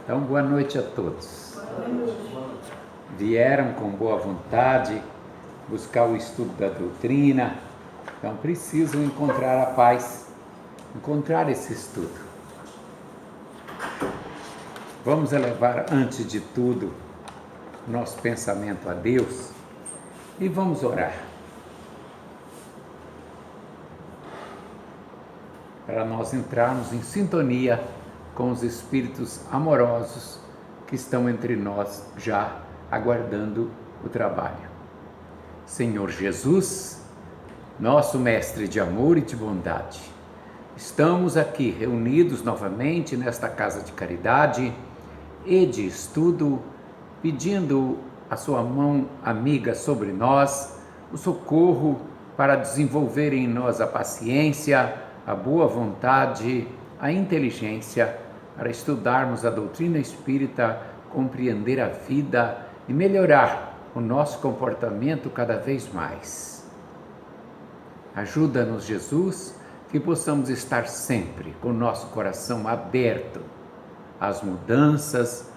Então, boa noite a todos. Vieram com boa vontade buscar o estudo da doutrina, então precisam encontrar a paz, encontrar esse estudo. Vamos elevar, antes de tudo, nosso pensamento a Deus e vamos orar. Para nós entrarmos em sintonia com os espíritos amorosos que estão entre nós já aguardando o trabalho. Senhor Jesus, nosso mestre de amor e de bondade, estamos aqui reunidos novamente nesta casa de caridade e de estudo, pedindo a sua mão amiga sobre nós, o socorro para desenvolver em nós a paciência, a boa vontade, a inteligência, para estudarmos a doutrina espírita, compreender a vida e melhorar o nosso comportamento cada vez mais. Ajuda-nos, Jesus, que possamos estar sempre com o nosso coração aberto às mudanças,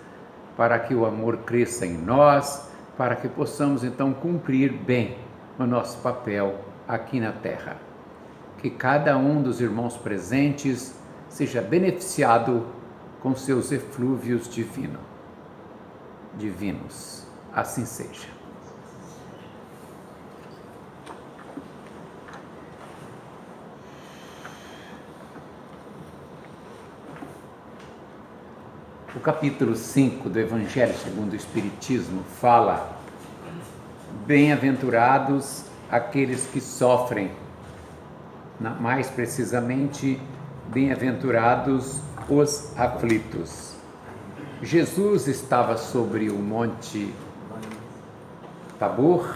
para que o amor cresça em nós, para que possamos então cumprir bem o nosso papel aqui na Terra. Que cada um dos irmãos presentes seja beneficiado com seus eflúvios divinos. Assim seja. O capítulo 5 do Evangelho segundo o Espiritismo fala: bem-aventurados aqueles que sofrem, mais precisamente, bem-aventurados os aflitos. Jesus estava sobre o monte Tabor,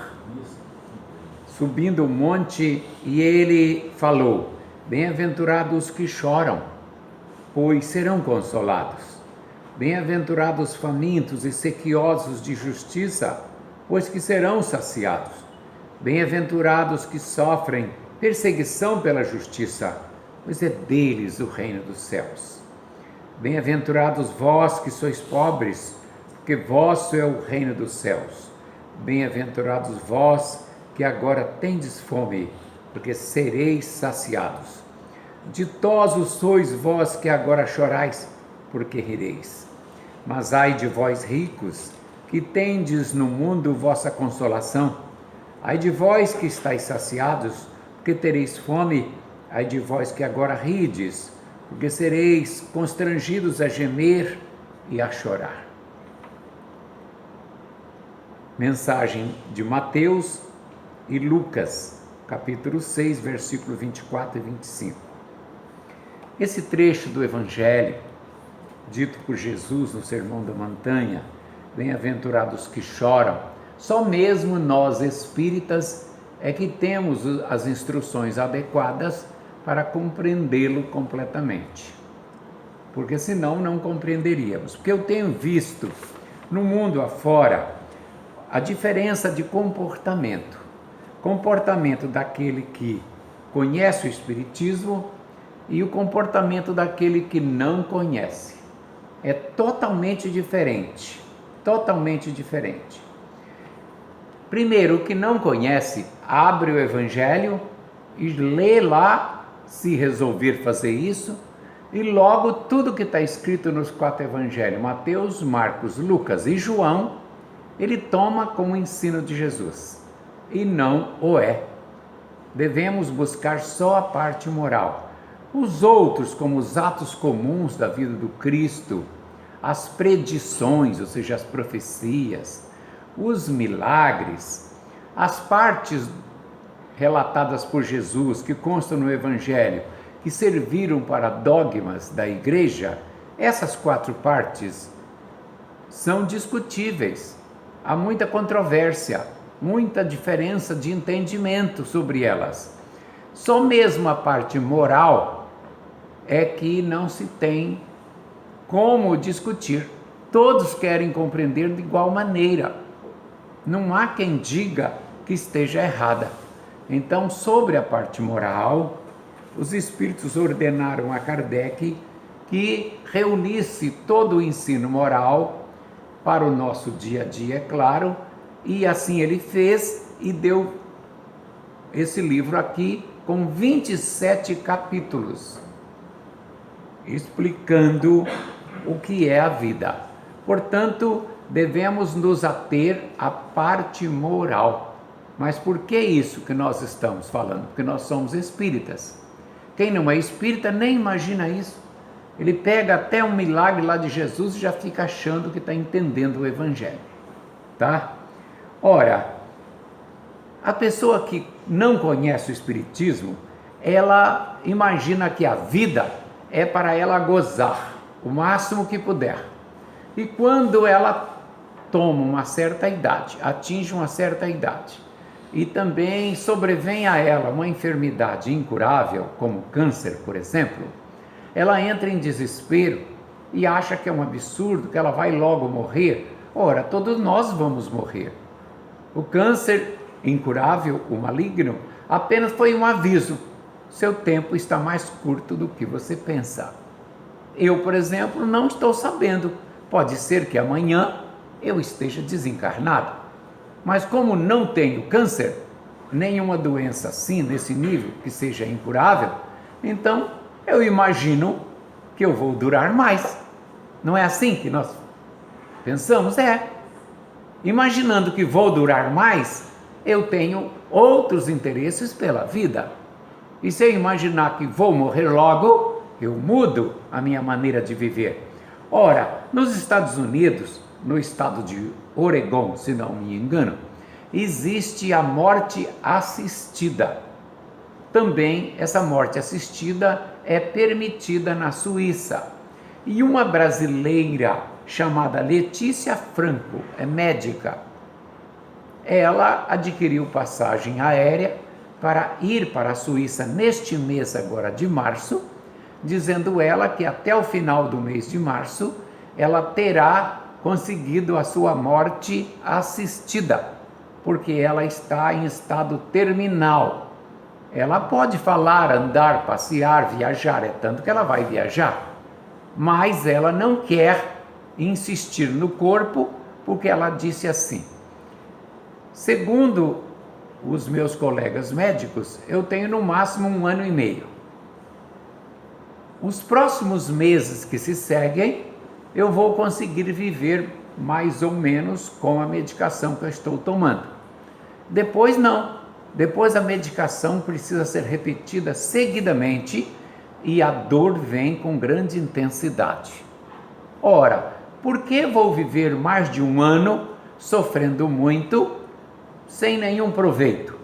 subindo o monte, e ele falou: bem-aventurados os que choram, pois serão consolados. Bem-aventurados os famintos e sequiosos de justiça, pois que serão saciados. Bem-aventurados que sofrem perseguição pela justiça, pois é deles o reino dos céus. Bem-aventurados vós que sois pobres, porque vosso é o reino dos céus. Bem-aventurados vós que agora tendes fome, porque sereis saciados. Ditosos sois vós que agora chorais, porque rireis. Mas ai de vós ricos, que tendes no mundo vossa consolação. Ai de vós que estáis saciados, porque tereis fome. Ai de vós que agora rides, porque sereis constrangidos a gemer e a chorar. Mensagem de Mateus e Lucas, capítulo 6, versículo 24 e 25. Esse trecho do Evangelho, dito por Jesus no Sermão da Montanha, bem-aventurados que choram, só mesmo nós espíritas é que temos as instruções adequadas para compreendê-lo completamente, porque senão não compreenderíamos. Porque eu tenho visto no mundo afora a diferença de comportamento daquele que conhece o Espiritismo e o comportamento daquele que não conhece. É totalmente diferente, totalmente diferente. Primeiro, o que não conhece, abre o Evangelho e lê lá, se resolver fazer isso, e logo tudo que está escrito nos 4 Evangelhos, Mateus, Marcos, Lucas e João, ele toma como ensino de Jesus, e não o é. Devemos buscar só a parte moral. Os outros, como os atos comuns da vida do Cristo, as predições, ou seja, as profecias, os milagres, as partes relatadas por Jesus, que constam no Evangelho, que serviram para dogmas da Igreja, essas 4 partes são discutíveis. Há muita controvérsia, muita diferença de entendimento sobre elas. Só mesmo a parte moral é que não se tem como discutir. Todos querem compreender de igual maneira. Não há quem diga que esteja errada. Então, sobre a parte moral, os espíritos ordenaram a Kardec que reunisse todo o ensino moral para o nosso dia a dia, é claro, e assim ele fez e deu esse livro aqui com 27 capítulos, explicando o que é a vida. Portanto, devemos nos ater à parte moral. Mas por que isso que nós estamos falando? Porque nós somos espíritas. Quem não é espírita nem imagina isso. Ele pega até um milagre lá de Jesus e já fica achando que está entendendo o Evangelho, tá? Ora, a pessoa que não conhece o Espiritismo, ela imagina que a vida é para ela gozar o máximo que puder. E quando ela toma uma certa idade, atinge uma certa idade, e também sobrevém a ela uma enfermidade incurável, como câncer, por exemplo, ela entra em desespero e acha que é um absurdo, que ela vai logo morrer. Ora, todos nós vamos morrer. O câncer incurável, o maligno, apenas foi um aviso. Seu tempo está mais curto do que você pensa. Eu, por exemplo, não estou sabendo. Pode ser que amanhã eu esteja desencarnado. Mas como não tenho câncer, nenhuma doença assim, nesse nível, que seja incurável, então eu imagino que eu vou durar mais. Não é assim que nós pensamos? É. Imaginando que vou durar mais, eu tenho outros interesses pela vida. E se eu imaginar que vou morrer logo, eu mudo a minha maneira de viver. Ora, nos Estados Unidos, no estado de Oregon, se não me engano, existe a morte assistida. Também essa morte assistida é permitida na Suíça. E uma brasileira chamada Letícia Franco, é médica, ela adquiriu passagem aérea para ir para a Suíça neste mês agora de março, dizendo ela que até o final do mês de março ela terá conseguido a sua morte assistida, porque ela está em estado terminal. Ela pode falar, andar, passear, viajar, é tanto que ela vai viajar, mas ela não quer insistir no corpo, porque ela disse assim: segundo os meus colegas médicos, eu tenho no máximo 1 ano e meio. Os próximos meses que se seguem, eu vou conseguir viver mais ou menos com a medicação que eu estou tomando. Depois não. Depois a medicação precisa ser repetida seguidamente e a dor vem com grande intensidade. Ora, por que vou viver mais de 1 ano sofrendo muito, sem nenhum proveito?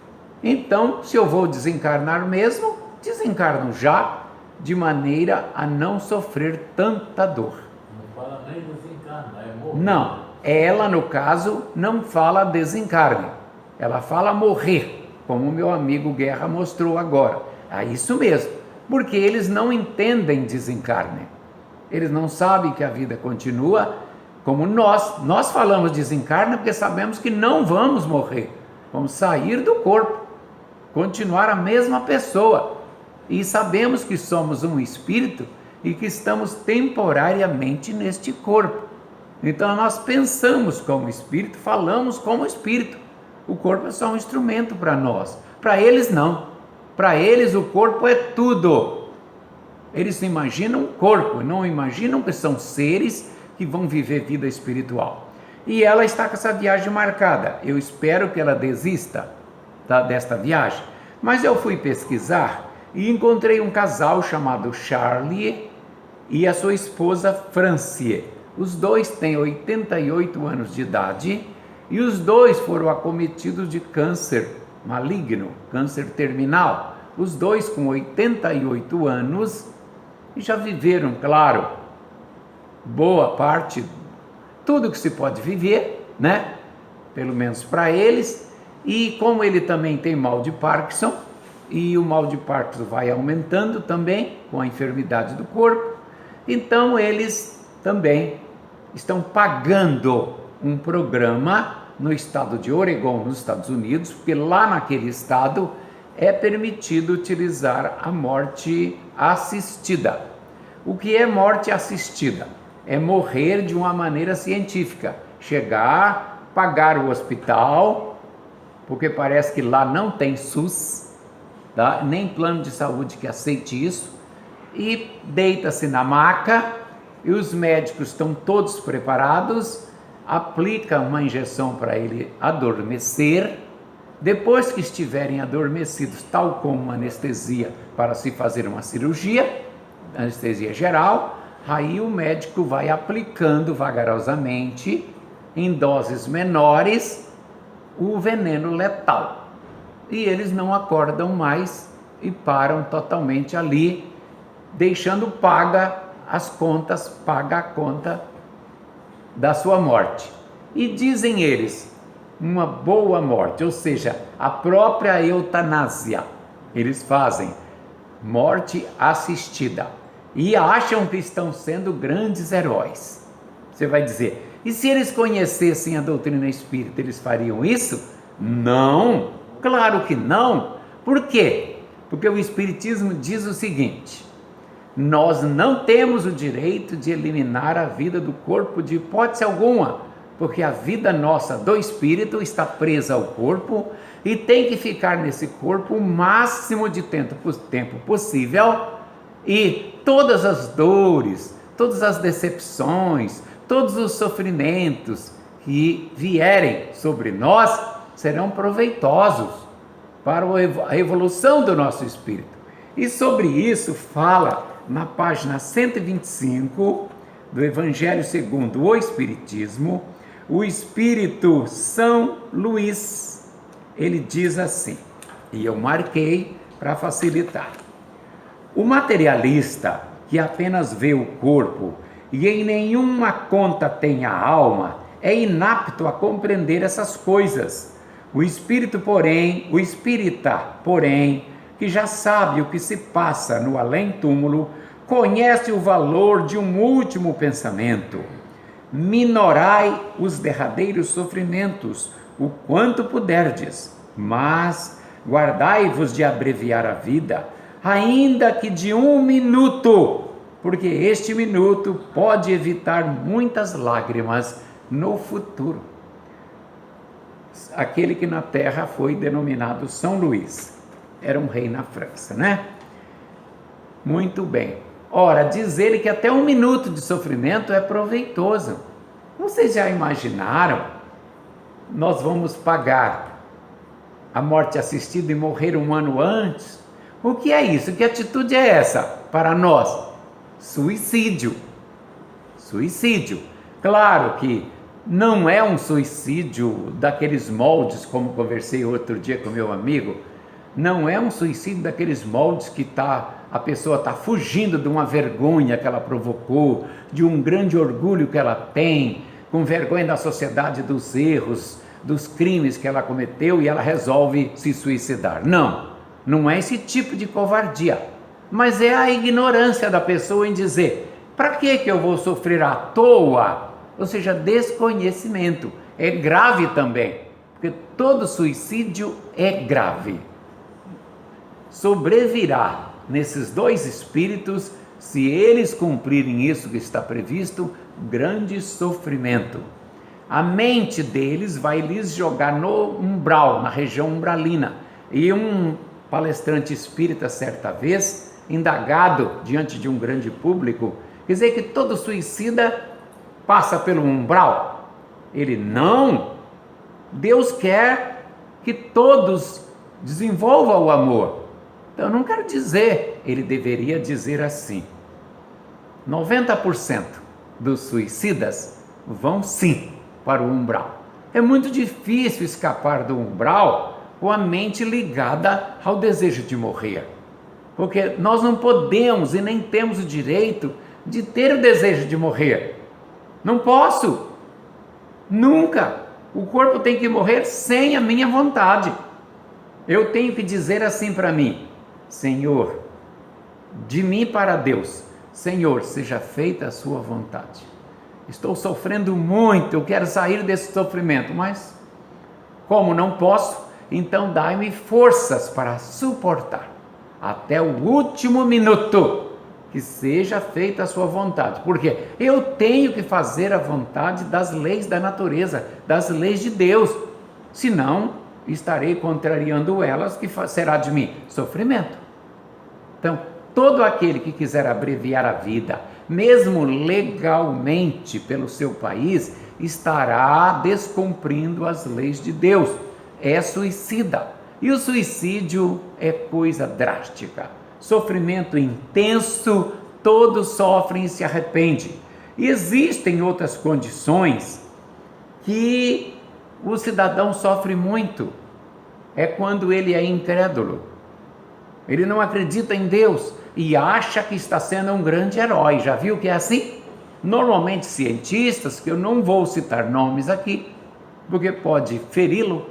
Então, se eu vou desencarnar mesmo, desencarno já, de maneira a não sofrer tanta dor. Não fala nem desencarnar, é morrer. Não, ela no caso não fala desencarne, ela fala morrer, como o meu amigo Guerra mostrou agora. É isso mesmo, porque eles não entendem desencarne. Eles não sabem que a vida continua como nós falamos desencarna porque sabemos que não vamos morrer, vamos sair do corpo, continuar a mesma pessoa, e sabemos que somos um espírito e que estamos temporariamente neste corpo. Então nós pensamos como espírito, falamos como espírito. O corpo é só um instrumento para nós, para eles não. Para eles o corpo é tudo. Eles imaginam um corpo, não imaginam que são seres que vão viver vida espiritual. E ela está com essa viagem marcada. Eu espero que ela desista desta viagem. Mas eu fui pesquisar e encontrei um casal chamado Charlie e a sua esposa Francie. Os dois têm 88 anos de idade e os dois foram acometidos de câncer maligno, câncer terminal. Os dois com 88 anos e já viveram, claro, boa parte, tudo que se pode viver, né? Pelo menos para eles. E como ele também tem mal de Parkinson, e o mal de Parkinson vai aumentando também com a enfermidade do corpo, então eles também estão pagando um programa no estado de Oregon, nos Estados Unidos, porque lá naquele estado é permitido utilizar a morte assistida. O que é morte assistida? É morrer de uma maneira científica. Chegar, pagar o hospital, porque parece que lá não tem SUS, tá? Nem plano de saúde que aceite isso, e deita-se na maca, e os médicos estão todos preparados, aplicam uma injeção para ele adormecer. Depois que estiverem adormecidos, tal como uma anestesia para se fazer uma cirurgia, anestesia geral, aí o médico vai aplicando vagarosamente, em doses menores, o veneno letal. E eles não acordam mais e param totalmente ali, deixando paga as contas, paga a conta da sua morte. E dizem eles, uma boa morte, ou seja, a própria eutanásia. Eles fazem morte assistida e acham que estão sendo grandes heróis. Você vai dizer, e se eles conhecessem a doutrina espírita, eles fariam isso? Não, claro que não. Por quê? Porque o Espiritismo diz o seguinte: nós não temos o direito de eliminar a vida do corpo de hipótese alguma, porque a vida nossa do espírito está presa ao corpo e tem que ficar nesse corpo o máximo de tempo possível, e todas as dores, todas as decepções, todos os sofrimentos que vierem sobre nós serão proveitosos para a evolução do nosso espírito. E sobre isso fala na página 125 do Evangelho segundo o Espiritismo, o Espírito São Luís. Ele diz assim, e eu marquei para facilitar: o materialista que apenas vê o corpo e em nenhuma conta tem a alma, é inapto a compreender essas coisas. O espírita, porém, que já sabe o que se passa no além-túmulo, conhece o valor de um último pensamento. Minorai os derradeiros sofrimentos, o quanto puderdes, mas guardai-vos de abreviar a vida, ainda que de 1 minuto, porque este minuto pode evitar muitas lágrimas no futuro. Aquele que na terra foi denominado São Luís, era um rei na França, né? Muito bem. Ora, diz ele que até 1 minuto de sofrimento é proveitoso. Vocês já imaginaram? Nós vamos pagar a morte assistida e morrer 1 ano antes? O que é isso? Que atitude é essa para nós? Suicídio. Suicídio. Claro que não é um suicídio daqueles moldes, como conversei outro dia com meu amigo. Não é um suicídio daqueles moldes que a pessoa está fugindo de uma vergonha que ela provocou, de um grande orgulho que ela tem, com vergonha da sociedade, dos erros, dos crimes que ela cometeu, e ela resolve se suicidar. Não, não é esse tipo de covardia, mas é a ignorância da pessoa em dizer, para que eu vou sofrer à toa? Ou seja, desconhecimento. É grave também, porque todo suicídio é grave. Sobrevirá nesses 2 espíritos, se eles cumprirem isso que está previsto, grande sofrimento. A mente deles vai lhes jogar no umbral, na região umbralina. E um palestrante espírita, certa vez, indagado diante de um grande público, quer dizer que todo suicida passa pelo umbral? Ele, não. Deus quer que todos desenvolvam o amor. Então, eu não quero dizer, ele deveria dizer assim: 90% dos suicidas vão sim para o umbral. É muito difícil escapar do umbral com a mente ligada ao desejo de morrer, porque nós não podemos e nem temos o direito de ter o desejo de morrer. Não posso, nunca. O corpo tem que morrer sem a minha vontade. Eu tenho que dizer assim para mim: Senhor, de mim para Deus, Senhor, seja feita a sua vontade. Estou sofrendo muito, eu quero sair desse sofrimento, mas como não posso, então dai-me forças para suportar até o último minuto, que seja feita a sua vontade. Por quê? Eu tenho que fazer a vontade das leis da natureza, das leis de Deus. Senão, estarei contrariando elas, que será de mim sofrimento. Então, todo aquele que quiser abreviar a vida, mesmo legalmente pelo seu país, estará descumprindo as leis de Deus. É suicida. E o suicídio é coisa drástica. Sofrimento intenso, todos sofrem e se arrependem. E existem outras condições que o cidadão sofre muito. É quando ele é incrédulo. Ele não acredita em Deus e acha que está sendo um grande herói. Já viu que é assim? Normalmente cientistas, que eu não vou citar nomes aqui, porque pode feri-lo,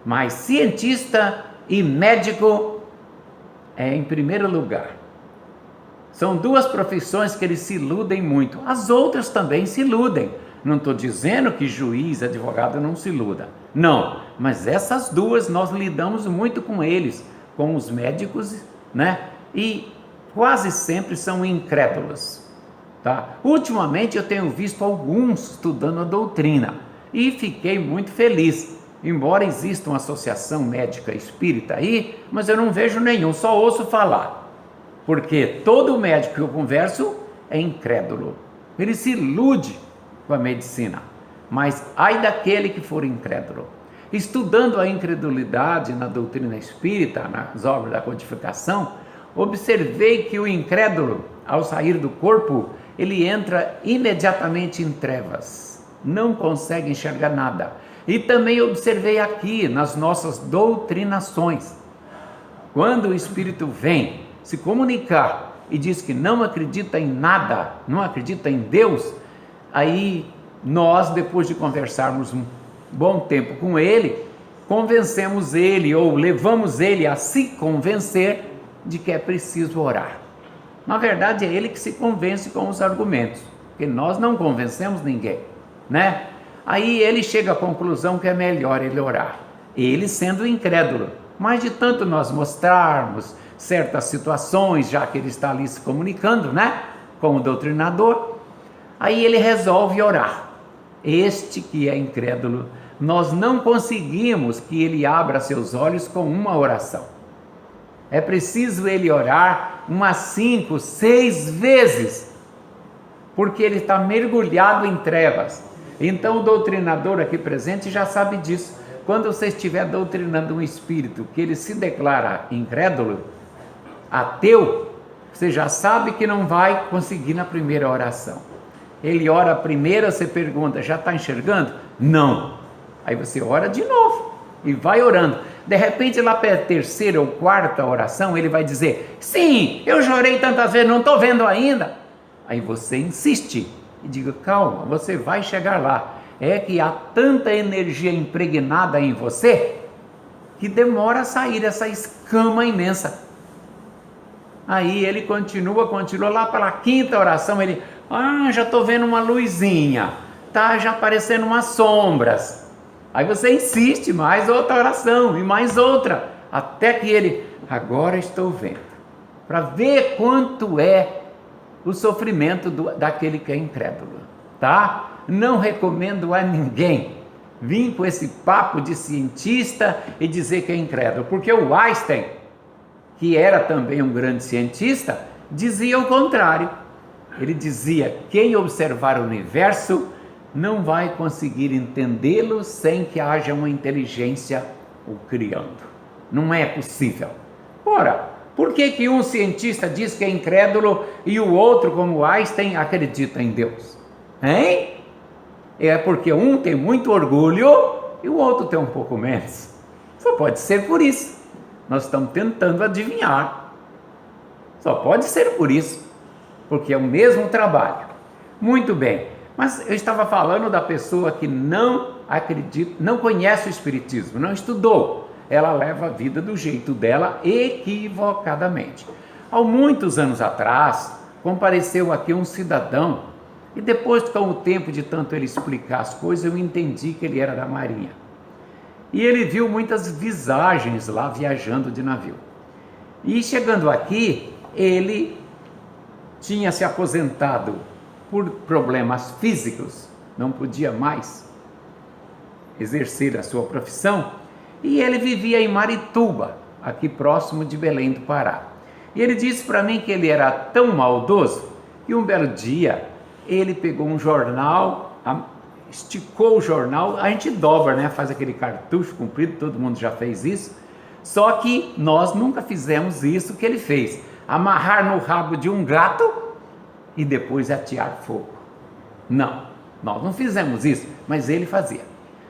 mas cientista e médico é em primeiro lugar. São duas profissões que eles se iludem muito. As outras também se iludem. Não estou dizendo que juiz, advogado não se iluda. Não, mas essas duas nós lidamos muito com eles, com os médicos, né? E quase sempre são incrédulos. Tá? Ultimamente eu tenho visto alguns estudando a doutrina e fiquei muito feliz. Embora exista uma associação médica espírita aí, mas eu não vejo nenhum, só ouço falar. Porque todo médico que eu converso é incrédulo. Ele se ilude com a medicina. Mas ai daquele que for incrédulo. Estudando a incredulidade na doutrina espírita, nas obras da codificação, observei que o incrédulo, ao sair do corpo, ele entra imediatamente em trevas. Não consegue enxergar nada. E também observei aqui nas nossas doutrinações, quando o espírito vem se comunicar e diz que não acredita em nada, não acredita em Deus, aí nós, depois de conversarmos um bom tempo com ele, convencemos ele ou levamos ele a se convencer de que é preciso orar. Na verdade é ele que se convence com os argumentos, porque nós não convencemos ninguém, né? Aí ele chega à conclusão que é melhor ele orar, ele sendo incrédulo, mas de tanto nós mostrarmos certas situações, já que ele está ali se comunicando, né, com o doutrinador, aí ele resolve orar. Este que é incrédulo, nós não conseguimos que ele abra seus olhos com uma oração. É preciso ele orar umas 5, 6 vezes, porque ele está mergulhado em trevas. Então o doutrinador aqui presente já sabe disso. Quando você estiver doutrinando um espírito que ele se declara incrédulo, ateu, você já sabe que não vai conseguir na primeira oração. Ele ora a primeira, você pergunta, já está enxergando? Não. Aí você ora de novo e vai orando. De repente lá para a terceira ou quarta oração ele vai dizer, sim, eu chorei tantas vezes, não estou vendo ainda. Aí você insiste e diga, calma, você vai chegar lá. É que há tanta energia impregnada em você que demora a sair essa escama imensa. Aí ele continua lá pela quinta oração, ele, já estou vendo uma luzinha, tá já aparecendo umas sombras. Aí você insiste, mais outra oração e mais outra, até que ele, agora estou vendo, para ver quanto é o sofrimento daquele que é incrédulo, tá? Não recomendo a ninguém vir com esse papo de cientista e dizer que é incrédulo, porque o Einstein, que era também um grande cientista, dizia o contrário. Ele dizia, quem observar o universo não vai conseguir entendê-lo sem que haja uma inteligência o criando. Não é possível. Ora, por que um cientista diz que é incrédulo e o outro, como Einstein, acredita em Deus? Hein? É porque um tem muito orgulho e o outro tem um pouco menos. Só pode ser por isso. Nós estamos tentando adivinhar. Só pode ser por isso, porque é o mesmo trabalho. Muito bem, mas eu estava falando da pessoa que não acredita, não conhece o Espiritismo, não estudou. Ela leva a vida do jeito dela equivocadamente. Há muitos anos atrás, compareceu aqui um cidadão e depois, com o tempo de tanto ele explicar as coisas, eu entendi que ele era da Marinha. E ele viu muitas visagens lá viajando de navio. E chegando aqui, ele tinha se aposentado por problemas físicos, não podia mais exercer a sua profissão, e ele vivia em Marituba, aqui próximo de Belém do Pará. E ele disse para mim que ele era tão maldoso que um belo dia ele pegou um jornal, esticou o jornal, a gente dobra, né? Faz aquele cartucho comprido, todo mundo já fez isso, só que nós nunca fizemos isso que ele fez, amarrar no rabo de um gato e depois atear fogo. Não, nós não fizemos isso, mas ele fazia.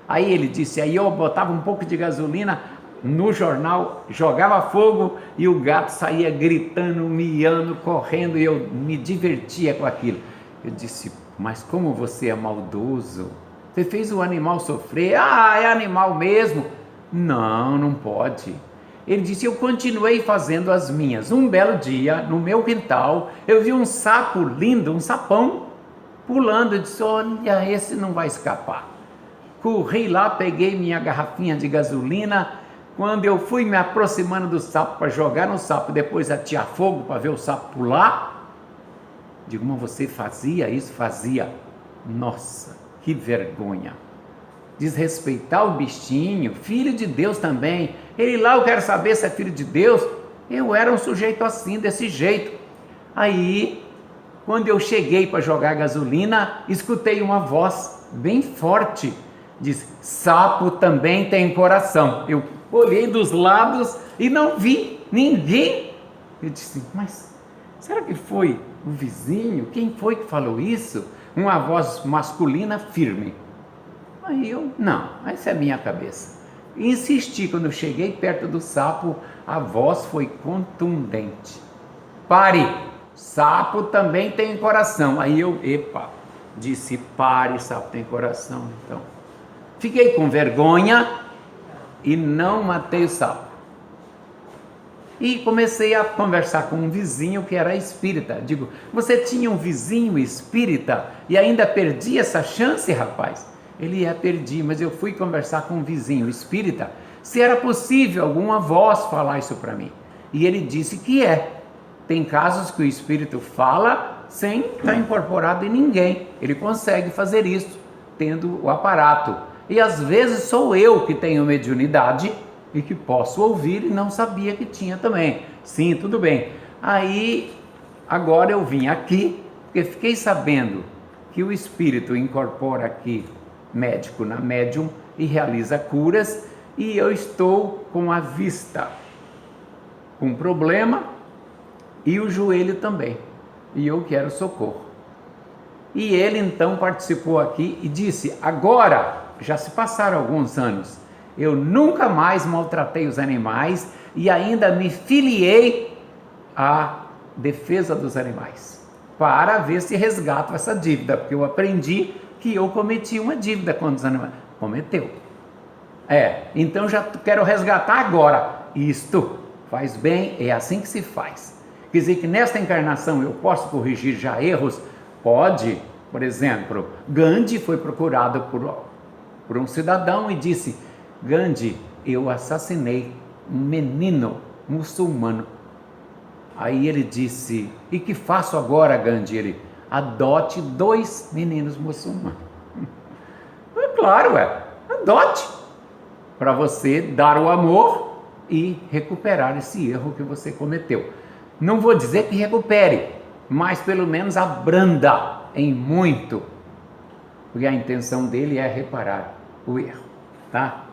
Aí ele disse, aí eu botava um pouco de gasolina no jornal, jogava fogo e o gato saía gritando, miando, correndo, e eu me divertia com aquilo. Eu disse, mas como você é maldoso, você fez o animal sofrer. Ah, é animal mesmo. Não, não pode. Ele disse, eu continuei fazendo as minhas. Um belo dia, no meu quintal, eu vi um sapo lindo, um sapão, pulando. Eu disse, olha, esse não vai escapar. Corri lá, peguei minha garrafinha de gasolina. Quando eu fui me aproximando do sapo para jogar no sapo, depois atear fogo para ver o sapo pular, digo, mas você fazia isso? Fazia. Nossa, que vergonha. Desrespeitar o bichinho, filho de Deus também. Ele lá, eu quero saber se é filho de Deus. Eu era um sujeito assim, desse jeito. Aí, quando eu cheguei para jogar gasolina, escutei uma voz bem forte. Diz, sapo também tem coração. Eu olhei dos lados e não vi ninguém. Eu disse, mas será que foi o vizinho? Quem foi que falou isso? Uma voz masculina firme. Aí eu, não, essa é a minha cabeça. Insisti, quando eu cheguei perto do sapo, a voz foi contundente. Pare, sapo também tem coração. Aí eu, epa, disse, pare, sapo tem coração. Então, fiquei com vergonha e não matei o sapo. E comecei a conversar com um vizinho que era espírita. Digo, você tinha um vizinho espírita e ainda perdi essa chance, rapaz? Ele perdi, mas eu fui conversar com um vizinho espírita, se era possível alguma voz falar isso para mim. E ele disse que é. Tem casos que o espírito fala sem estar incorporado em ninguém. Ele consegue fazer isso, tendo o aparato. E às vezes sou eu que tenho mediunidade e que posso ouvir e não sabia que tinha também. Sim, tudo bem. Aí, agora eu vim aqui, porque fiquei sabendo que o espírito incorpora aqui médico na médium e realiza curas, e eu estou com a vista com problema e o joelho também, e eu quero socorro. E ele então participou aqui e disse, agora, já se passaram alguns anos, eu nunca mais maltratei os animais e ainda me filiei à defesa dos animais, para ver se resgato essa dívida, porque eu aprendi que eu cometi uma dívida com os animais. Cometeu. Então já quero resgatar agora. Isto faz bem, é assim que se faz. Quer dizer que nesta encarnação eu posso corrigir já erros? Pode. Por exemplo, Gandhi foi procurado por um cidadão e disse, Gandhi, eu assassinei um menino muçulmano. Aí ele disse, e que faço agora, Gandhi? Ele, adote 2 meninos muçulmanos. É claro, adote, para você dar o amor e recuperar esse erro que você cometeu. Não vou dizer que recupere, mas pelo menos abranda em muito, porque a intenção dele é reparar o erro, tá?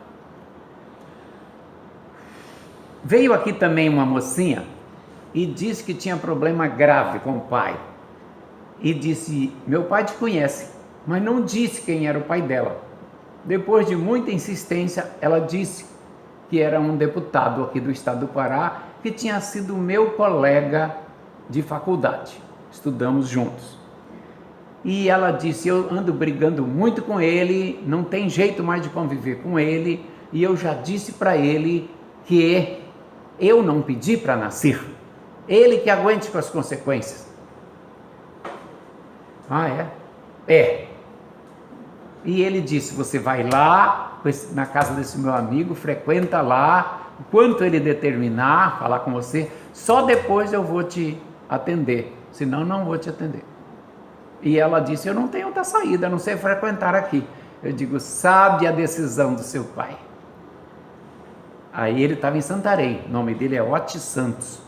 Veio aqui também uma mocinha e disse que tinha problema grave com o pai. E disse, meu pai te conhece, mas não disse quem era o pai dela. Depois de muita insistência, ela disse que era um deputado aqui do estado do Pará, que tinha sido meu colega de faculdade, estudamos juntos. E ela disse, eu ando brigando muito com ele, não tem jeito mais de conviver com ele, e eu já disse para ele que eu não pedi para nascer, ele que aguente com as consequências. Ah, é? E ele disse, você vai lá, na casa desse meu amigo, frequenta lá, quanto ele determinar, falar com você, só depois eu vou te atender. senão não vou te atender. E ela disse, eu não tenho outra saída, a não ser frequentar aqui. Eu digo, sabe a decisão do seu pai. Aí ele estava em Santarém, o nome dele é Otis Santos,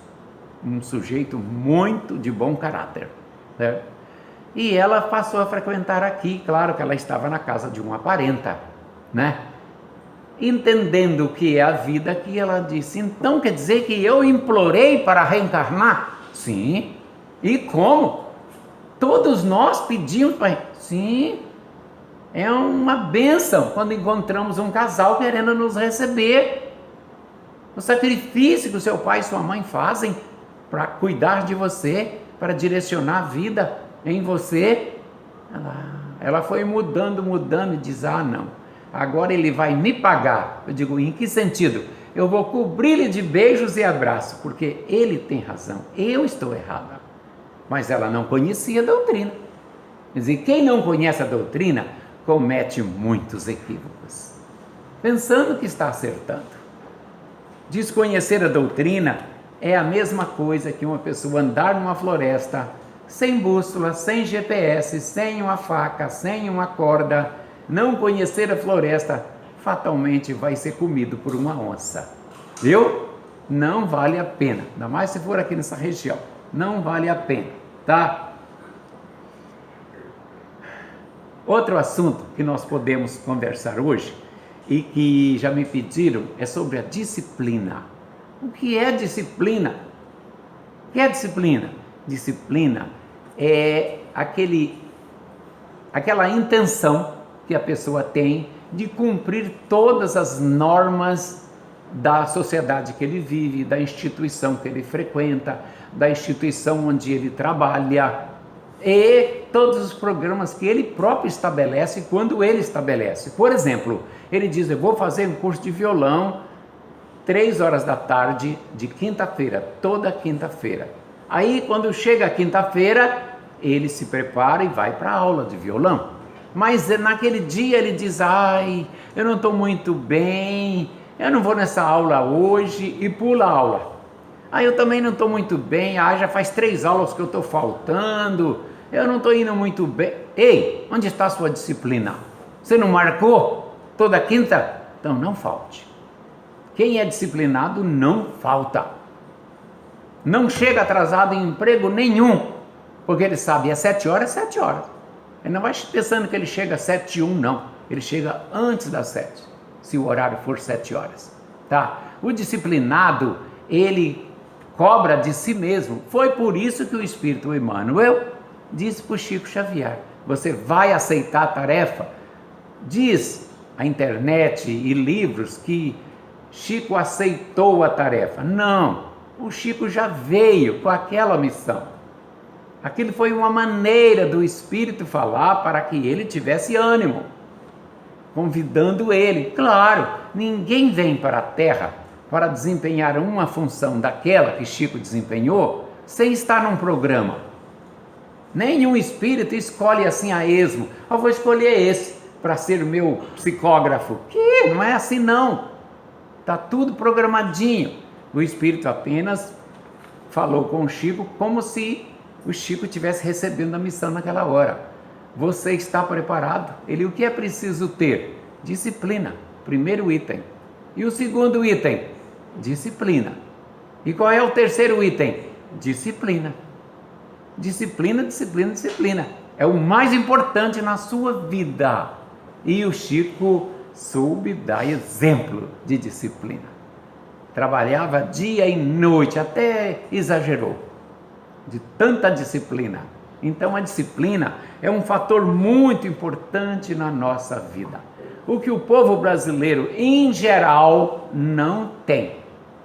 um sujeito muito de bom caráter, né? E ela passou a frequentar aqui, claro que ela estava na casa de uma parenta, né? Entendendo o que é a vida aqui, ela disse, então quer dizer que eu implorei para reencarnar? Sim. E como? Todos nós pedimos para... Sim. É uma bênção quando encontramos um casal querendo nos receber. O sacrifício que o seu pai e sua mãe fazem para cuidar de você, para direcionar a vida em você. Ela foi mudando e diz, não, agora ele vai me pagar. Eu digo, em que sentido? Eu vou cobrir-lhe de beijos e abraços, porque ele tem razão, eu estou errada. Mas ela não conhecia a doutrina. Quer dizer, quem não conhece a doutrina comete muitos equívocos, pensando que está acertando. Desconhecer a doutrina é a mesma coisa que uma pessoa andar numa floresta sem bússola, sem GPS, sem uma faca, sem uma corda. Não conhecer a floresta, fatalmente vai ser comido por uma onça. Viu? Não vale a pena, ainda mais se for aqui nessa região. Não vale a pena, tá? Outro assunto que nós podemos conversar hoje e que já me pediram é sobre a disciplina. O que é disciplina? O que é disciplina? Disciplina é aquela intenção que a pessoa tem de cumprir todas as normas da sociedade que ele vive, da instituição que ele frequenta, da instituição onde ele trabalha, e todos os programas que ele próprio estabelece quando ele estabelece. Por exemplo, ele diz, eu vou fazer um curso de violão 3 horas da tarde de quinta-feira, toda quinta-feira. Aí quando chega a quinta-feira, ele se prepara e vai para a aula de violão. Mas naquele dia ele diz, eu não estou muito bem, eu não vou nessa aula hoje, e pula a aula. Eu também não estou muito bem, já faz 3 aulas que eu estou faltando, eu não estou indo muito bem. Ei, onde está a sua disciplina? Você não marcou toda quinta? Então não falte. Quem é disciplinado não falta. Não chega atrasado em emprego nenhum, porque ele sabe, é 7 horas, 7 horas. Ele não vai pensando que ele chega às 7h01, não. Ele chega antes das 7, se o horário for 7 horas. Tá? O disciplinado, ele cobra de si mesmo. Foi por isso que o Espírito Emmanuel disse para o Chico Xavier, você vai aceitar a tarefa? Diz a internet e livros que Chico aceitou a tarefa. Não, o Chico já veio com aquela missão. Aquilo foi uma maneira do Espírito falar para que ele tivesse ânimo, convidando ele. Claro, ninguém vem para a Terra para desempenhar uma função daquela que Chico desempenhou sem estar num programa. Nenhum espírito escolhe assim a esmo, eu vou escolher esse para ser o meu psicógrafo. Que não é assim não, está tudo programadinho. O espírito apenas falou com o Chico como se o Chico estivesse recebendo a missão naquela hora. Você está preparado? O que é preciso ter? Disciplina, primeiro item. E o segundo item? Disciplina. E qual é o terceiro item? Disciplina. Disciplina, disciplina, disciplina. É o mais importante na sua vida. E o Chico soube dar exemplo de disciplina. Trabalhava dia e noite, até exagerou, de tanta disciplina. Então a disciplina é um fator muito importante na nossa vida. O que o povo brasileiro, em geral, não tem.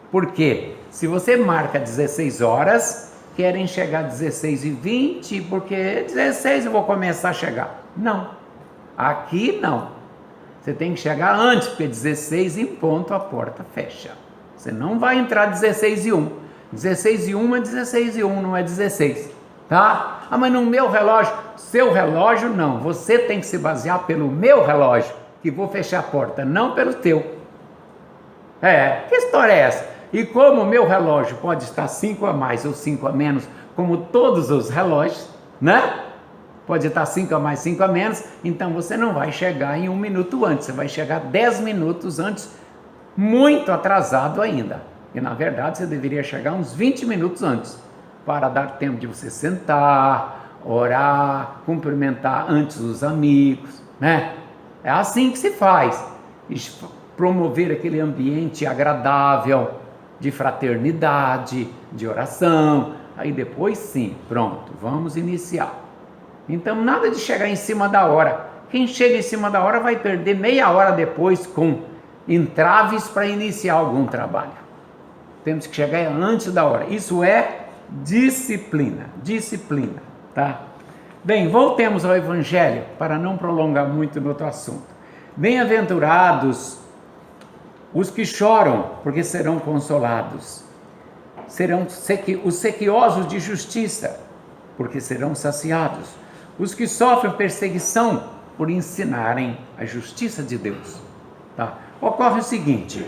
Por quê? Se você marca 16 horas, querem chegar às 16h20, porque 16 eu vou começar a chegar. Não, aqui não. Você tem que chegar antes, porque 16 em ponto a porta fecha. Você não vai entrar 16h01. 16h01 é 16h01, não é 16, tá? Mas no meu relógio, seu relógio não. Você tem que se basear pelo meu relógio, que vou fechar a porta, não pelo teu. Que história é essa? E como o meu relógio pode estar 5 a mais ou 5 a menos, como todos os relógios, né? Pode estar 5 a mais, 5 a menos, então você não vai chegar em 1 minuto antes, você vai chegar 10 minutos antes, muito atrasado ainda. E na verdade você deveria chegar uns 20 minutos antes, para dar tempo de você sentar, orar, cumprimentar antes os amigos, né? É assim que se faz, promover aquele ambiente agradável, de fraternidade, de oração, aí depois sim, pronto, vamos iniciar. Então nada de chegar em cima da hora, quem chega em cima da hora vai perder meia hora depois com entraves para iniciar algum trabalho. Temos que chegar antes da hora, isso é disciplina, tá? Bem, voltemos ao Evangelho, para não prolongar muito no outro assunto. Bem-aventurados os que choram, porque serão consolados. Serão os sequiosos de justiça, porque serão saciados. Os que sofrem perseguição, por ensinarem a justiça de Deus. Tá? Ocorre o seguinte,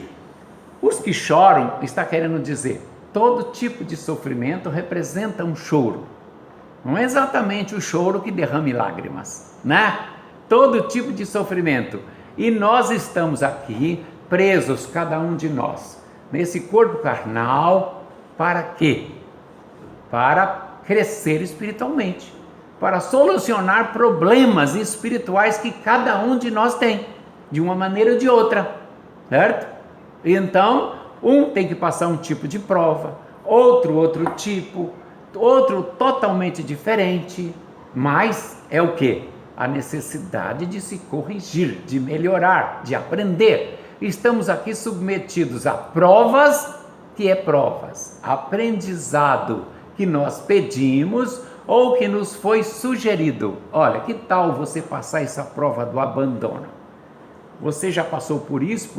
os que choram, está querendo dizer, todo tipo de sofrimento representa um choro. Não é exatamente o choro que derrame lágrimas, né? Todo tipo de sofrimento. E nós estamos aqui presos, cada um de nós, nesse corpo carnal, para quê? Para crescer espiritualmente, para solucionar problemas espirituais que cada um de nós tem, de uma maneira ou de outra, certo? Então, um tem que passar um tipo de prova, outro tipo, outro totalmente diferente, mas é o quê? A necessidade de se corrigir, de melhorar, de aprender. Estamos aqui submetidos a provas, que é provas, aprendizado que nós pedimos ou que nos foi sugerido. Olha, que tal você passar essa prova do abandono? Você já passou por isso,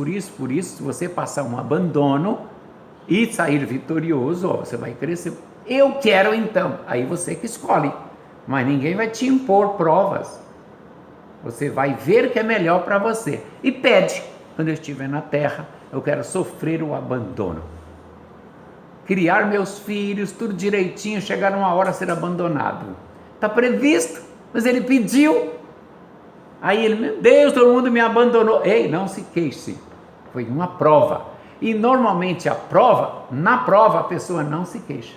se você passar um abandono e sair vitorioso, ó, você vai crescer. Eu quero então, aí você que escolhe, mas ninguém vai te impor provas. Você vai ver que é melhor para você e pede. Quando eu estiver na terra, eu quero sofrer o abandono. Criar meus filhos, tudo direitinho, chegar uma hora a ser abandonado. Está previsto, mas ele pediu. Aí ele, meu Deus, todo mundo me abandonou. Ei, não se queixe, foi uma prova. E normalmente na prova a pessoa não se queixa.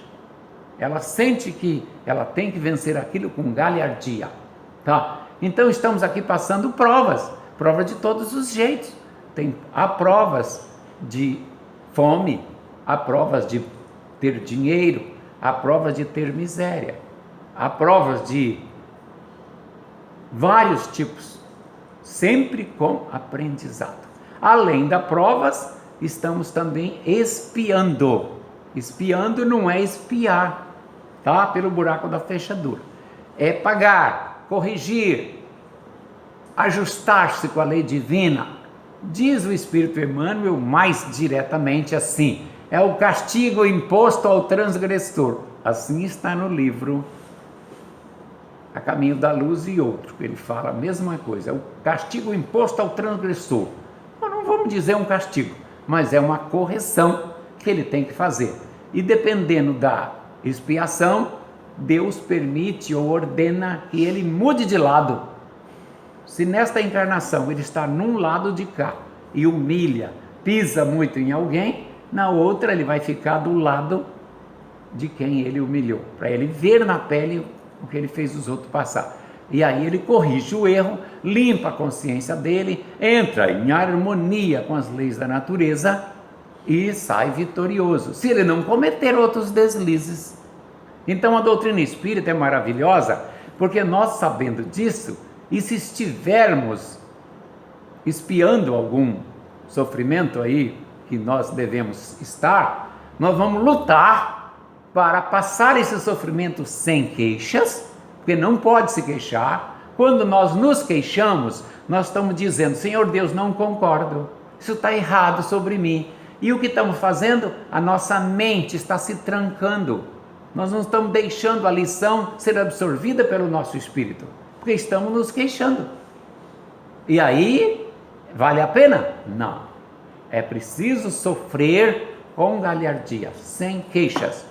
Ela sente que ela tem que vencer aquilo com galhardia. Tá? Então estamos aqui passando provas de todos os jeitos. Há provas de fome, há provas de ter dinheiro, há provas de ter miséria, há provas de vários tipos, sempre com aprendizado. Além das provas, estamos também espiando. Espiando não é espiar, tá? Pelo buraco da fechadura. É pagar, corrigir, ajustar-se com a lei divina. Diz o Espírito Emmanuel mais diretamente assim, é o castigo imposto ao transgressor. Assim está no livro A Caminho da Luz e outro, ele fala a mesma coisa, é o castigo imposto ao transgressor. Não vamos dizer um castigo, mas é uma correção que ele tem que fazer. E dependendo da expiação, Deus permite ou ordena que ele mude de lado. Se nesta encarnação ele está num lado de cá e humilha, pisa muito em alguém, na outra ele vai ficar do lado de quem ele humilhou, para ele ver na pele o que ele fez os outros passar. E aí ele corrige o erro, limpa a consciência dele, entra em harmonia com as leis da natureza e sai vitorioso, se ele não cometer outros deslizes. Então a doutrina espírita é maravilhosa, porque nós sabendo disso, e se estivermos espiando algum sofrimento aí que nós devemos estar, nós vamos lutar para passar esse sofrimento sem queixas, porque não pode se queixar. Quando nós nos queixamos, nós estamos dizendo, Senhor Deus, não concordo, isso está errado sobre mim. E o que estamos fazendo? A nossa mente está se trancando, nós não estamos deixando a lição ser absorvida pelo nosso espírito, porque estamos nos queixando. E aí, vale a pena? Não. É preciso sofrer com galhardia, sem queixas.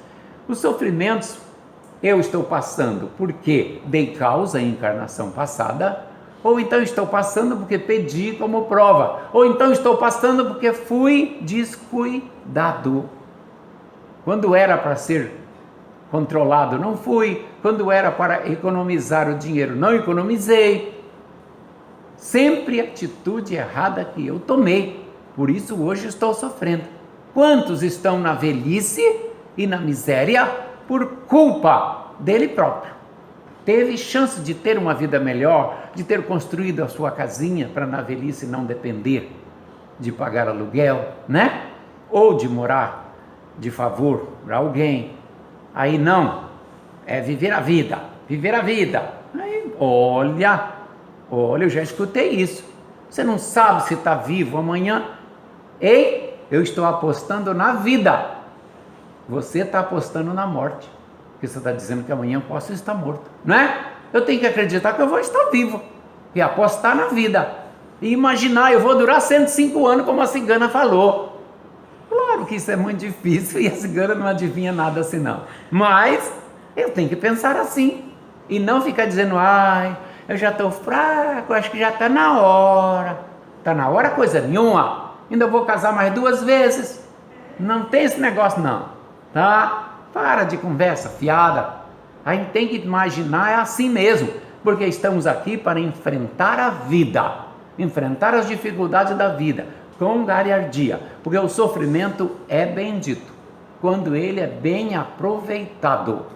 Os sofrimentos, eu estou passando porque dei causa em encarnação passada, ou então estou passando porque pedi como prova, ou então estou passando porque fui descuidado. Quando era para ser controlado, não fui. Quando era para economizar o dinheiro, não economizei. Sempre atitude errada que eu tomei. Por isso hoje estou sofrendo. Quantos estão na velhice e na miséria por culpa dele próprio? Teve chance de ter uma vida melhor, de ter construído a sua casinha para na velhice não depender de pagar aluguel, né? Ou de morar de favor para alguém. Aí não, é viver a vida. Aí, olha, eu já escutei isso. Você não sabe se está vivo amanhã. Ei, eu estou apostando na vida. Você está apostando na morte. Porque você está dizendo que amanhã eu posso estar morto, não é? Eu tenho que acreditar que eu vou estar vivo. E apostar na vida. E imaginar, eu vou durar 105 anos, como a cigana falou. Claro que isso é muito difícil e a cigana não adivinha nada assim não. Mas eu tenho que pensar assim. E não ficar dizendo, ai, eu já estou fraco, acho que já está na hora. Está na hora coisa nenhuma. Ainda vou casar mais 2 vezes. Não tem esse negócio não, tá? Para de conversa fiada. A gente tem que imaginar, é assim mesmo. Porque estamos aqui para enfrentar a vida. Enfrentar as dificuldades da vida. Com galhardia, porque o sofrimento é bendito, quando ele é bem aproveitado,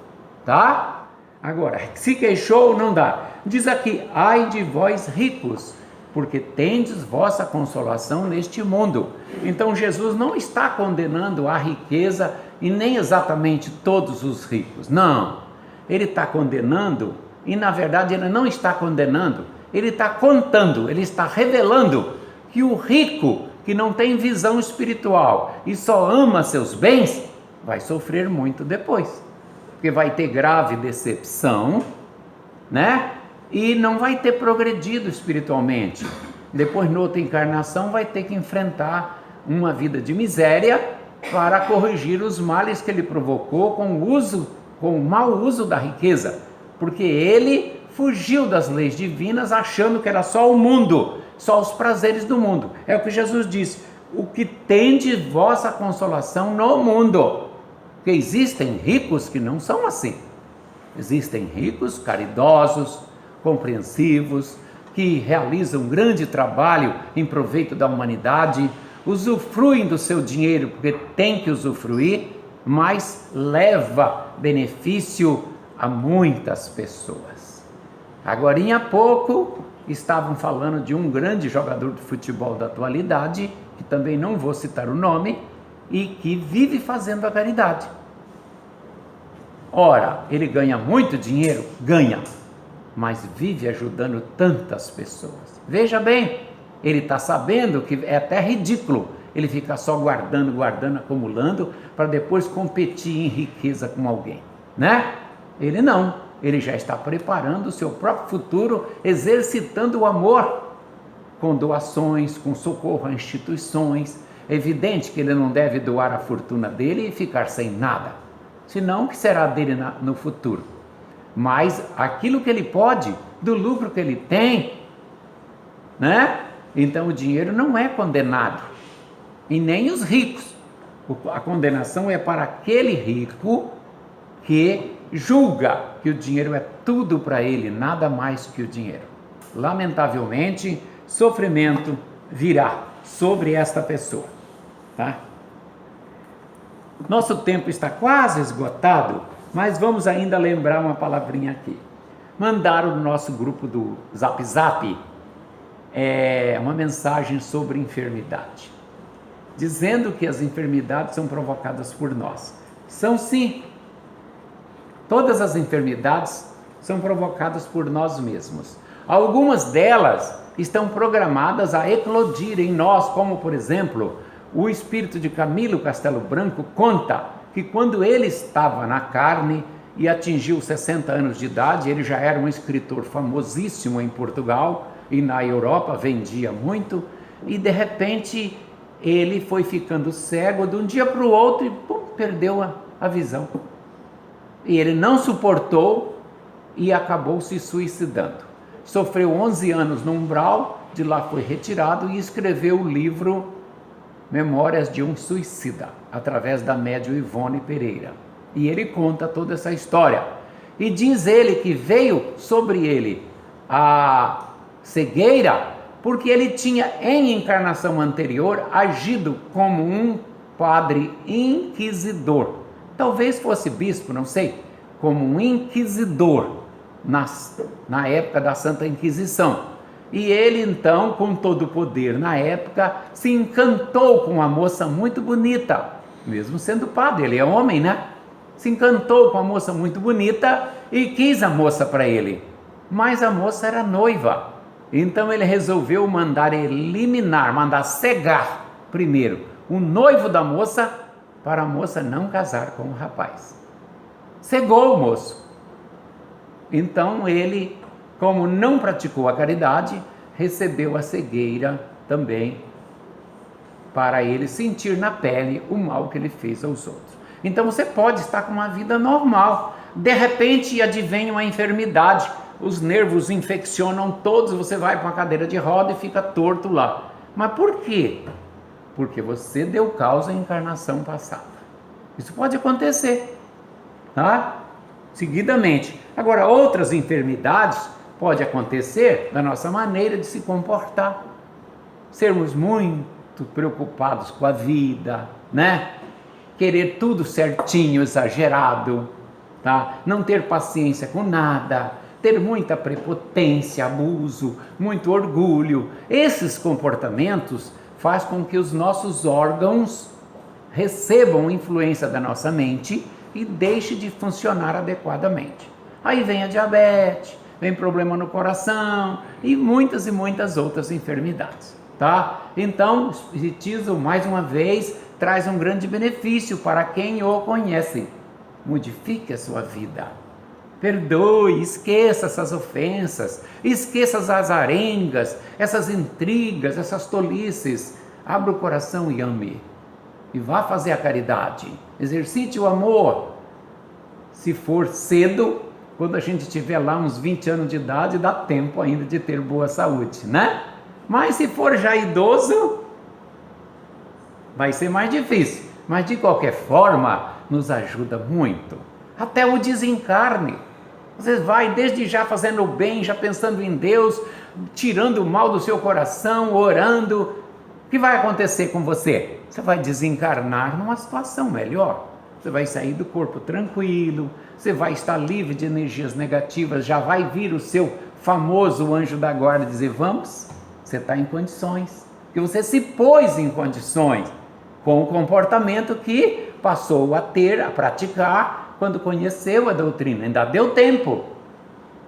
tá? Agora, se queixou, não dá. Diz aqui, ai de vós ricos, porque tendes vossa consolação neste mundo. Então Jesus não está condenando a riqueza e nem exatamente todos os ricos, não. Ele está condenando, e na verdade ele não está condenando, ele está contando, ele está revelando que o rico que não tem visão espiritual e só ama seus bens, vai sofrer muito depois, porque vai ter grave decepção, né? E não vai ter progredido espiritualmente. Depois, noutra encarnação, vai ter que enfrentar uma vida de miséria para corrigir os males que ele provocou com o mau uso da riqueza, porque ele fugiu das leis divinas achando que era só o mundo, só os prazeres do mundo. É o que Jesus disse, o que tem de vossa consolação no mundo. Porque existem ricos que não são assim. Existem ricos caridosos, compreensivos, que realizam grande trabalho em proveito da humanidade, usufruem do seu dinheiro porque tem que usufruir, mas leva benefício a muitas pessoas. Agorinha há pouco estavam falando de um grande jogador de futebol da atualidade, que também não vou citar o nome, e que vive fazendo a caridade. Ora, ele ganha muito dinheiro? Ganha, mas vive ajudando tantas pessoas. Veja bem, ele está sabendo que é até ridículo ele ficar só guardando, acumulando, para depois competir em riqueza com alguém, né? Ele não, ele já está preparando o seu próprio futuro, exercitando o amor, com doações, com socorro a instituições. É evidente que ele não deve doar a fortuna dele e ficar sem nada, senão o que será dele no futuro? Mas aquilo que ele pode, do lucro que ele tem, né? Então o dinheiro não é condenado, e nem os ricos. A condenação é para aquele rico que julga que o dinheiro é tudo para ele, nada mais que o dinheiro. Lamentavelmente, sofrimento virá sobre esta pessoa, tá? Nosso tempo está quase esgotado, mas vamos ainda lembrar uma palavrinha aqui. Mandaram no nosso grupo do Zap Zap uma mensagem sobre enfermidade, dizendo que as enfermidades são provocadas por nós. São sim. Todas as enfermidades são provocadas por nós mesmos. Algumas delas estão programadas a eclodir em nós, como por exemplo, o espírito de Camilo Castelo Branco conta que quando ele estava na carne e atingiu 60 anos de idade, ele já era um escritor famosíssimo em Portugal e na Europa, vendia muito, e de repente ele foi ficando cego de um dia para o outro e perdeu a visão. e ele não suportou e acabou se suicidando. Sofreu 11 anos no umbral, de lá foi retirado e escreveu o livro Memórias de um Suicida, através da médium Ivone Pereira. E ele conta toda essa história. E diz ele que veio sobre ele a cegueira porque ele tinha em encarnação anterior agido como um padre inquisidor. Talvez fosse bispo, não sei, como um inquisidor na época da Santa Inquisição. E ele então, com todo o poder na época, se encantou com uma moça muito bonita, mesmo sendo padre, ele é homem, né? Se encantou com uma moça muito bonita e quis a moça para ele, mas a moça era noiva. Então ele resolveu mandar cegar primeiro o noivo da moça, para a moça não casar com o rapaz. Cegou o moço. Então ele, como não praticou a caridade, recebeu a cegueira também, para ele sentir na pele o mal que ele fez aos outros. Então você pode estar com uma vida normal, de repente advém uma enfermidade, os nervos infeccionam todos, você vai para uma cadeira de roda e fica torto lá. Mas por quê? Porque você deu causa à encarnação passada. Isso pode acontecer, tá? Seguidamente. Agora, outras enfermidades pode acontecer da nossa maneira de se comportar. Sermos muito preocupados com a vida, né? Querer tudo certinho, exagerado, tá? Não ter paciência com nada, ter muita prepotência, abuso, muito orgulho. Esses comportamentos fazem com que os nossos órgãos recebam influência da nossa mente e deixem de funcionar adequadamente. Aí vem a diabetes, vem problema no coração e muitas outras enfermidades, tá? Então, o Espiritismo, mais uma vez, traz um grande benefício para quem o conhece. Modifique a sua vida. Perdoe, esqueça essas ofensas, esqueça as arengas, essas intrigas, essas tolices. Abra o coração e ame. E vá fazer a caridade. Exercite o amor. Se for cedo, quando a gente tiver lá uns 20 anos de idade, dá tempo ainda de ter boa saúde, né? Mas se for já idoso, vai ser mais difícil. Mas de qualquer forma, nos ajuda muito. Até o desencarne. Você vai desde já fazendo o bem, já pensando em Deus, tirando o mal do seu coração, orando. O que vai acontecer com você? Você vai desencarnar numa situação melhor. Você vai sair do corpo tranquilo, você vai estar livre de energias negativas, já vai vir o seu famoso anjo da guarda dizer, vamos, você está em condições. Porque você se pôs em condições com o comportamento que passou a ter, a praticar, quando conheceu a doutrina, ainda deu tempo.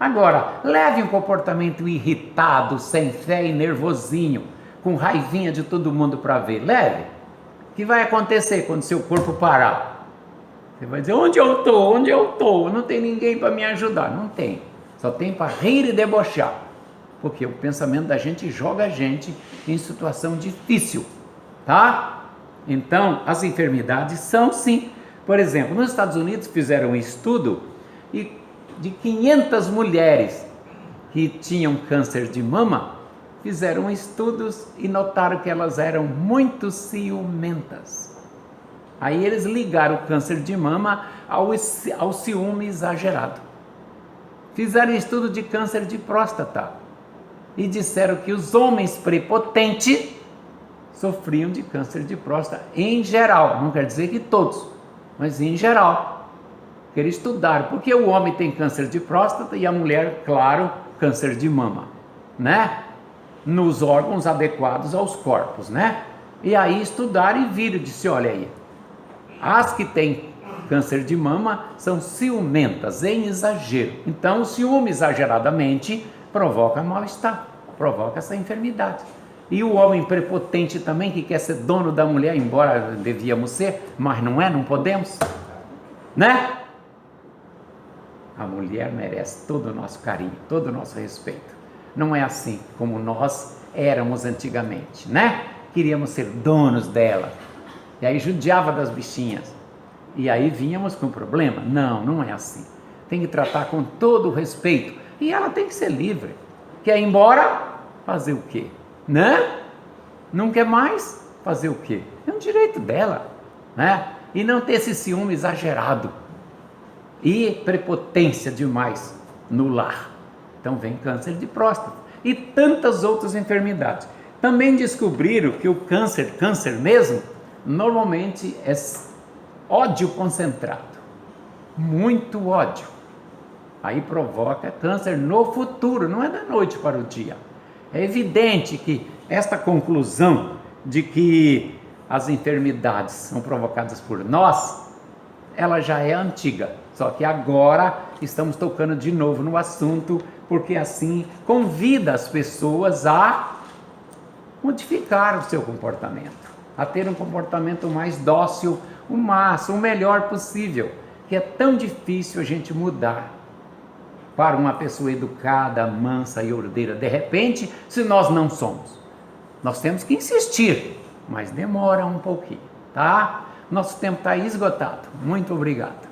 Agora, leve um comportamento irritado, sem fé e nervosinho, com raivinha de todo mundo para ver, leve. O que vai acontecer quando seu corpo parar? Você vai dizer, onde eu estou? Não tem ninguém para me ajudar. Não tem, só tem para rir e debochar, porque o pensamento da gente joga a gente em situação difícil, tá? Então, as enfermidades são sim. Por exemplo, nos Estados Unidos fizeram um estudo de 500 mulheres que tinham câncer de mama, fizeram estudos e notaram que elas eram muito ciumentas. Aí eles ligaram o câncer de mama ao ciúme exagerado. Fizeram estudo de câncer de próstata e disseram que os homens prepotentes sofriam de câncer de próstata em geral, não quer dizer que todos, mas em geral. Eles estudaram porque o homem tem câncer de próstata e a mulher, claro, câncer de mama, né? Nos órgãos adequados aos corpos, né? E aí estudaram e viram, disse, olha aí, as que têm câncer de mama são ciumentas, em exagero. Então o ciúme exageradamente provoca mal-estar, provoca essa enfermidade. E o homem prepotente também, que quer ser dono da mulher, embora devíamos ser, mas não é, não podemos, né? A mulher merece todo o nosso carinho, todo o nosso respeito. Não é assim como nós éramos antigamente, né? Queríamos ser donos dela. E aí judiava das bichinhas. E aí vínhamos com o problema. Não, não é assim. Tem que tratar com todo o respeito. E ela tem que ser livre. Quer ir embora? Fazer o quê? Né? Não quer mais? Fazer o quê? É um direito dela, né? E não ter esse ciúme exagerado e prepotência demais no lar. Então vem câncer de próstata e tantas outras enfermidades. Também descobriram que o câncer mesmo, normalmente é ódio concentrado, muito ódio. Aí provoca câncer no futuro, não é da noite para o dia. É evidente que esta conclusão de que as enfermidades são provocadas por nós, ela já é antiga. Só que agora estamos tocando de novo no assunto, porque assim convida as pessoas a modificar o seu comportamento, a ter um comportamento mais dócil, o melhor possível, que é tão difícil a gente mudar para uma pessoa educada, mansa e ordeira, de repente, se nós não somos. Nós temos que insistir, mas demora um pouquinho, tá? Nosso tempo está esgotado. Muito obrigado.